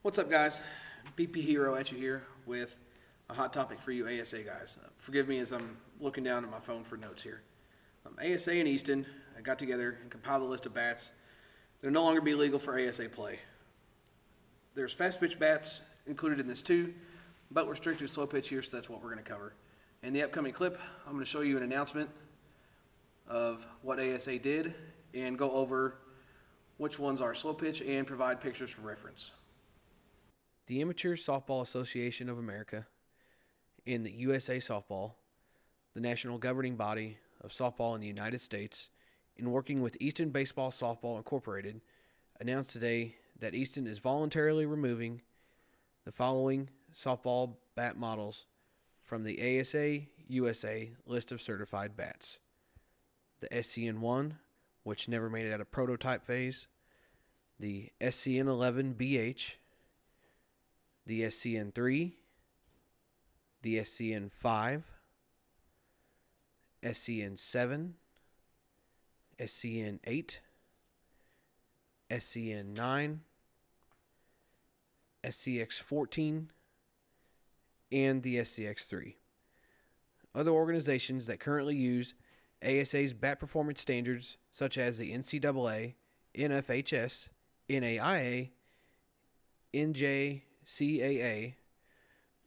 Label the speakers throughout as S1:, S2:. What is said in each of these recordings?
S1: What's up, guys? BP Hero at you here with a hot topic for you ASA guys. Forgive me as I'm looking down at my phone for notes here. ASA and Easton got together and compiled a list of bats that will no longer be legal for ASA play. There's fast pitch bats included in this too, but we're strict to slow pitch here, so that's what we're going to cover. In the upcoming clip, I'm going to show you an announcement of what ASA did and go over which ones are slow pitch and provide pictures for reference. The Amateur Softball Association of America and the USA Softball, the national governing body of softball in the United States, in working with Easton Baseball Softball Incorporated, announced today that Easton is voluntarily removing the following softball bat models from the ASA USA list of certified bats: the SCN1, which never made it out of prototype phase, the SCN11BH, the SCN3, the SCN5, SCN7, SCN8, SCN9, SCX14, and the SCX3. Other organizations that currently use ASA's bat performance standards, such as the NCAA, NFHS, NAIA, NJCAA,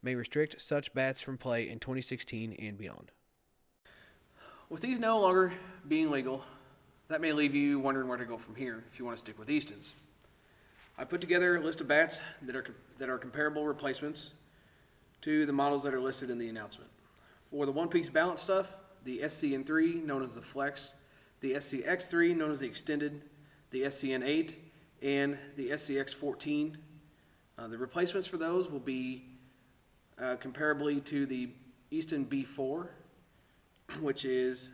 S1: may restrict such bats from play in 2016 and beyond. With these no longer being legal, that may leave you wondering where to go from here if you want to stick with Easton's. I put together a list of bats that are comparable replacements to the models that are listed in the announcement. For the one-piece balance stuff, the SCN3, known as the Flex, the SCX3, known as the Extended, the SCN8, and the SCX14. The replacements for those will be comparably to the Easton B4, which is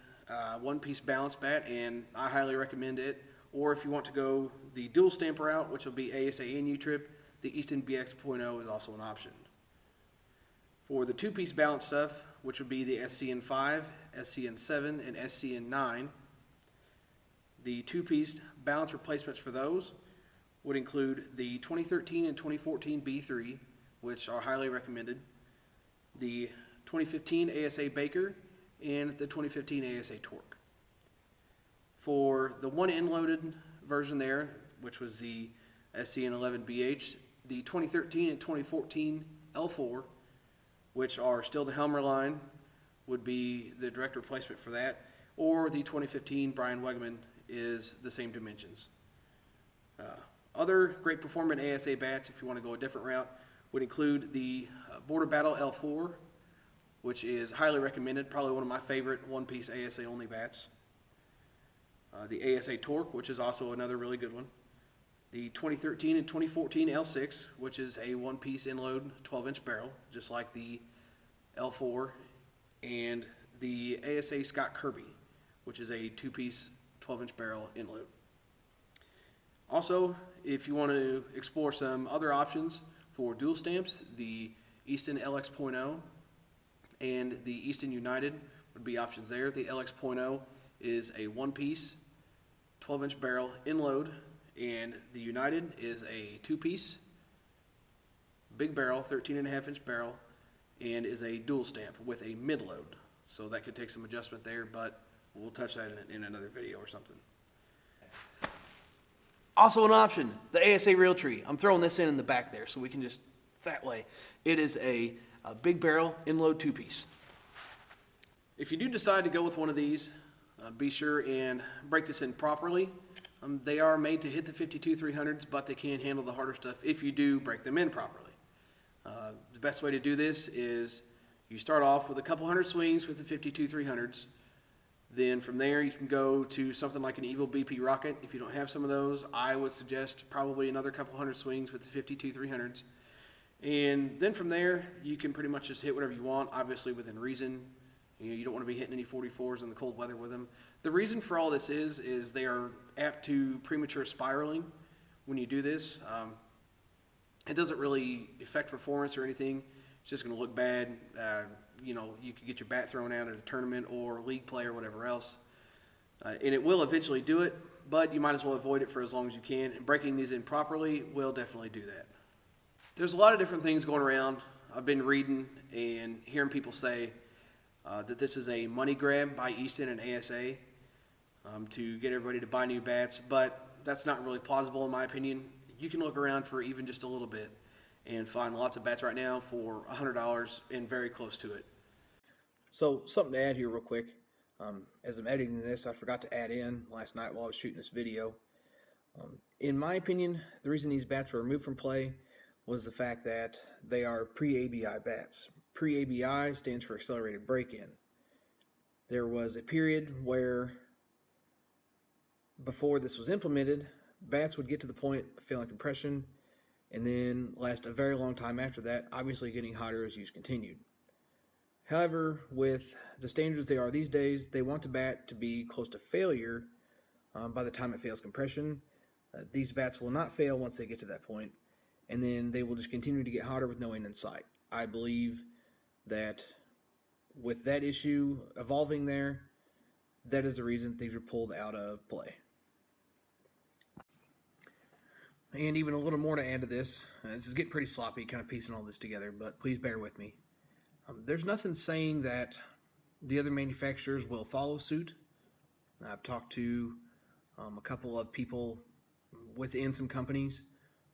S1: one-piece balance bat, and I highly recommend it. Or if you want to go the dual stamp route, which will be ASA and U-Trip, the Easton BX.0 is also an option. For the two-piece balance stuff, which would be the SCN5, SCN7, and SCN9, the two-piece balance replacements for those would include the 2013 and 2014 B3, which are highly recommended, the 2015 ASA Baker, and the 2015 ASA Torque. For the one end-loaded version there, which was the SCN11BH, the 2013 and 2014 L4, which are still the Helmer line, would be the direct replacement for that, or the 2015 Brian Wegman is the same dimensions. Other great performing ASA bats, if you want to go a different route, would include the Border Battle L4, which is highly recommended, probably one of my favorite one-piece ASA only bats. The ASA Torque, which is also another really good one. The 2013 and 2014 L6, which is a one-piece inload 12-inch barrel, just like the L4, and the ASA Scott Kirby, which is a two-piece 12-inch barrel inload. Also, if you want to explore some other options for dual stamps, the Easton LX.0 and the Easton United would be options there. The LX.0 is a one-piece 12-inch barrel inload, and the United is a two-piece big barrel, 13.5-inch barrel, and is a dual stamp with a mid-load. So that could take some adjustment there, but we'll touch that in another video or something. Also an option, the ASA Realtree. I'm throwing this in the back there so we can just, that way. It is a big barrel inload two-piece. If you do decide to go with one of these, be sure and break this in properly. They are made to hit the 52-300s, but they can handle the harder stuff if you do break them in properly. The best way to do this is you start off with a couple hundred swings with the 52-300s. Then from there you can go to something like an Evil BP Rocket. If you don't have some of those, I would suggest probably another couple hundred swings with the 52-300s. And then from there you can pretty much just hit whatever you want, obviously within reason. You don't want to be hitting any 44s in the cold weather with them. The reason for all this is they are apt to premature spiraling when you do this. It doesn't really affect performance or anything. It's just going to look bad. You know, you could get your bat thrown out at a tournament or league play or whatever else. And it will eventually do it, but you might as well avoid it for as long as you can. And breaking these in properly will definitely do that. There's a lot of different things going around. I've been reading and hearing people say that this is a money grab by Easton and ASA to get everybody to buy new bats, but that's not really plausible in my opinion. You can look around for even just a little bit and find lots of bats right now for $100 and very close to it. So something to add here real quick. As I'm editing this, I forgot to add in last night while I was shooting this video. In my opinion, the reason these bats were removed from play was the fact that they are pre-ABI bats. Pre-ABI stands for accelerated break-in. There was a period where, before this was implemented, bats would get to the point of failing compression and then last a very long time after that, obviously getting hotter as use continued. However, with the standards they are these days, they want the bat to be close to failure by the time it fails compression. These bats will not fail once they get to that point, and then they will just continue to get hotter with no end in sight. I believe that with that issue evolving there, that is the reason these were pulled out of play. And even a little more to add to this. This is getting pretty sloppy, kind of piecing all this together, but please bear with me. There's nothing saying that the other manufacturers will follow suit. I've talked to a couple of people within some companies,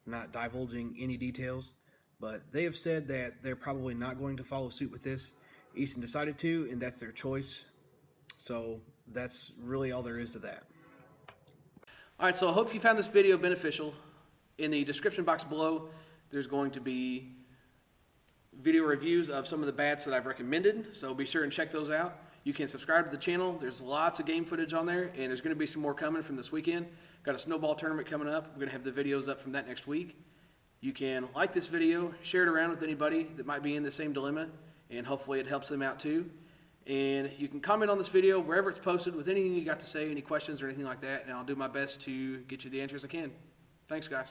S1: not divulging any details, but they have said that they're probably not going to follow suit with this. Easton decided to, and that's their choice. So that's really all there is to that. All right, so I hope you found this video beneficial. In the description box below, there's going to be video reviews of some of the bats that I've recommended, so be sure and check those out. You can subscribe to the channel. There's lots of game footage on there, and there's going to be some more coming from this weekend. Got a snowball tournament coming up. We're going to have the videos up from that next week. You can like this video, share it around with anybody that might be in the same dilemma, and hopefully it helps them out too. And you can comment on this video wherever it's posted with anything you got to say, any questions or anything like that, and I'll do my best to get you the answers I can. Thanks, guys.